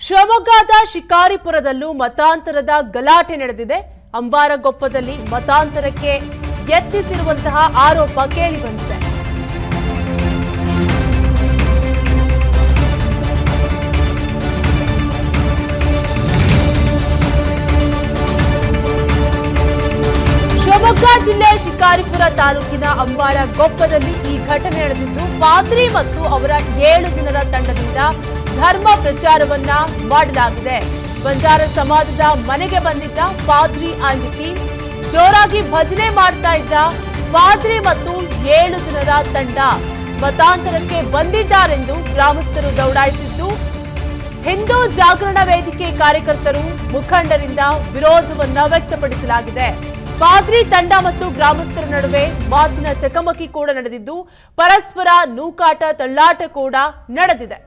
ಶಿವಮೊಗ್ಗದ ಶಿಕಾರಿಪುರದಲ್ಲೂ ಮತಾಂತರದ ಗಲಾಟೆ ನಡೆದಿದೆ. ಅಂಬಾರಗೊಪ್ಪದಲ್ಲಿ ಮತಾಂತರಕ್ಕೆ ಯತ್ನಿಸಿರುವಂತಹ ಆರೋಪ ಕೇಳಿಬಂದಿದೆ. ಶಿವಮೊಗ್ಗ ಜಿಲ್ಲೆ ಶಿಕಾರಿಪುರ ತಾಲೂಕಿನ ಅಂಬಾರಗೊಪ್ಪದಲ್ಲಿ ಈ ಘಟನೆ ನಡೆದಿದ್ದು, ಪಾದ್ರಿ ಮತ್ತು ಅವರ 7 ಜನರ ತಂಡದಿಂದ ಧರ್ಮ ಪ್ರಚಾರವನ್ನ ಮಾಡಲಾಗಿದೆ. ಬಂಜಾರ ಸಮಾಜದ ಮನೆಗೆ ಬಂದಿದ್ದ ಪಾದ್ರಿ ಅಂಡ್ ಟೀಮ್ ಜೋರಾಗಿ ಭಜನೆ ಮಾಡ್ತಾ ಇದ್ದ ಪಾದ್ರಿ ಮತ್ತು 7 ಜನರ ತಂಡ ಮತಾಂತರಕ್ಕೆ ಬಂದಿದ್ದಾರೆಂದು ಗ್ರಾಮಸ್ಥರು ದೌಡಾಯಿಸಿದ್ದು, ಹಿಂದೂ ಜಾಗರಣ ವೇದಿಕೆ ಕಾರ್ಯಕರ್ತರು ಮುಖಂಡರಿಂದ ವಿರೋಧವನ್ನ ವ್ಯಕ್ತಪಡಿಸಲಾಗಿದೆ. ಪಾದ್ರಿ ತಂಡ ಮತ್ತು ಗ್ರಾಮಸ್ಥರ ನಡುವೆ ಮಾತಿನ ಚಕಮಕಿ ಕೂಡ ನಡೆದಿದ್ದು, ಪರಸ್ಪರ ನೂಕಾಟ ತಳ್ಳಾಟ ಕೂಡ ನಡೆದಿದೆ.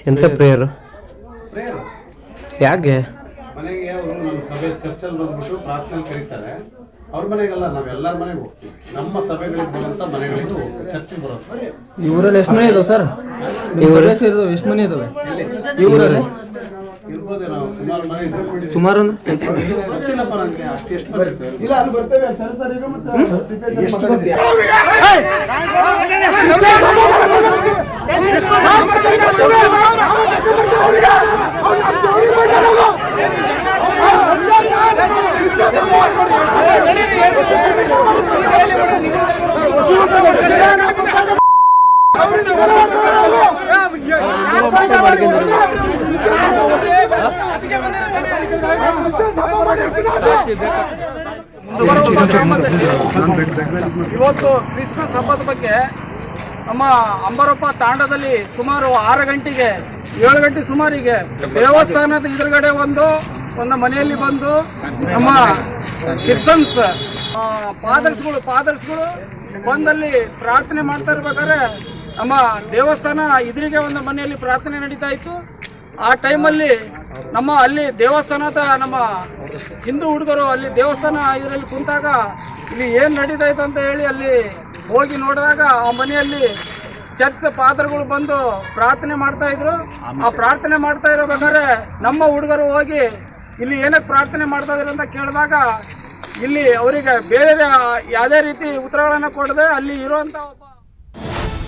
ಎಂತ ಪ್ರೇಯರ್ ಯಾಕೆ ಮನೆಗೆ ಅವರು ನಮ್ಮ ಸಭೆ ಚರ್ಚಲ್ಲಿ ಬಂದ್ಬಿಟ್ಟು ಪ್ರಾರ್ಥನೆ ಕರೀತಾರೆ. ಅವ್ರ ಮನೆಗೆಲ್ಲ ನಾವೆಲ್ಲರ ಮನೆಗೆ ಹೋಗ್ತೀವಿ. ನಮ್ಮ ಸಭೆಗಳಿಗೆ ಬರುವಂತ ಮನೆಗಳಿಗೂ ಹೋಗ್ತೀವಿ, ಚರ್ಚೆಗೆ ಬರೋದು. ಈ ಊರಲ್ಲಿ ಎಷ್ಟು ಮನೆ ಇದಾವೆ ಸರ್? ಈ ಊರಲ್ಲಿ ಸೇರಿದವೆ ಎಷ್ಟು ಮನೆ ಇದಾವೆ ಈ ಊರಲ್ಲಿ? ಇರ್ಬೋದು, ನಾವು ಸುಮಾರು ಮನೆ ಇದ್ದೀವಿ. ಸುಮಾರು ಅಂದ್ರೆ ಗೊತ್ತಿಲ್ಲಪ್ಪ ನನಗೆ ಅಷ್ಟು ಎಷ್ಟು ಮನೆ ಇರ್ತವೆ. ಇಲ್ಲ ಅಲ್ಲಿ ಬರ್ತೇವೆ ಸರ್ ಈಗ ಮತ್ತೆ ಎಷ್ಟು ಗೊತ್ತಿಲ್ಲ. ಇವತ್ತು ಕ್ರಿಸ್ಮಸ್ ಹಬ್ಬದ ಬಗ್ಗೆ ನಮ್ಮ ಅಂಬಾರಗೊಪ್ಪ ತಾಂಡದಲ್ಲಿ ಸುಮಾರು 6 ಗಂಟೆಗೆ 7 ಗಂಟೆ ಸುಮಾರಿಗೆ ದೇವಸ್ಥಾನದ ಎದುರುಗಡೆ ಒಂದು ಮನೆಯಲ್ಲಿ ಬಂದು ನಮ್ಮ ಕ್ರಿಶ್ಚಿಯನ್ಸ್ ಫಾದರ್ಸ್ಗಳು ಬಂದಲ್ಲಿ ಪ್ರಾರ್ಥನೆ ಮಾಡ್ತಾ ಇರ್ಬೇಕಾದ್ರೆ ನಮ್ಮ ದೇವಸ್ಥಾನ ಎದುರಿಗೆ ಒಂದು ಮನೆಯಲ್ಲಿ ಪ್ರಾರ್ಥನೆ ನಡೀತಾ ಇತ್ತು. ಆ ಟೈಮಲ್ಲಿ ಅಲ್ಲಿ ದೇವಸ್ಥಾನದ ನಮ್ಮ ಹಿಂದೂ ಹುಡುಗರು ಅಲ್ಲಿ ದೇವಸ್ಥಾನ ಇದರಲ್ಲಿ ಕುಂತಾಗ ಇಲ್ಲಿ ಏನು ನಡೀತಾ ಇತ್ತು ಅಂತ ಹೇಳಿ ಅಲ್ಲಿ ಹೋಗಿ ನೋಡಿದಾಗ ಆ ಮನೆಯಲ್ಲಿ ಚರ್ಚ್ ಫಾದರ್ಗಳು ಬಂದು ಪ್ರಾರ್ಥನೆ ಮಾಡ್ತಾ ಇದ್ರು. ಆ ಪ್ರಾರ್ಥನೆ ಮಾಡ್ತಾ ಇರಬೇಕಾದ್ರೆ ನಮ್ಮ ಹುಡುಗರು ಹೋಗಿ ಇಲ್ಲಿ ಏನಕ್ಕೆ ಪ್ರಾರ್ಥನೆ ಮಾಡ್ತಾ ಇದ್ರು ಅಂತ ಕೇಳಿದಾಗ ಇಲ್ಲಿ ಅವರಿಗೆ ಬೇರೆ ಯಾವುದೇ ರೀತಿ ಉತ್ತರಗಳನ್ನು ಕೊಡದೆ ಅಲ್ಲಿ ಇರುವಂತ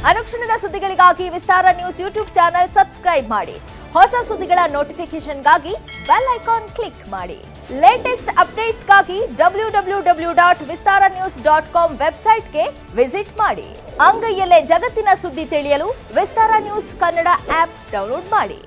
ಅನುಕ್ಷಣದ ಸುದ್ದಿಗಳಿಗಾಗಿ ವಿಸ್ತಾರ ನ್ಯೂಸ್ ಯೂಟ್ಯೂಬ್ ಚಾನೆಲ್ ಸಬ್ಸ್ಕ್ರೈಬ್ ಮಾಡಿ. ಹೊಸ ಸುದ್ದಿಗಳ ನೋಟಿಫಿಕೇಶನ್ಗಾಗಿ ಬೆಲ್ ಐಕಾನ್ ಕ್ಲಿಕ್ ಮಾಡಿ. ಲೇಟೆಸ್ಟ್ ಅಪ್ಡೇಟ್ಸ್ಗಾಗಿ www.vistaranews.com ವೆಬ್ಸೈಟ್ಗೆ ವಿಸಿಟ್ ಮಾಡಿ. ಅಂಗೈಯಲ್ಲೇ ಜಗತ್ತಿನ ಸುದ್ದಿ ತಿಳಿಯಲು ವಿಸ್ತಾರ ನ್ಯೂಸ್ ಕನ್ನಡ ಆಪ್ ಡೌನ್ಲೋಡ್ ಮಾಡಿ.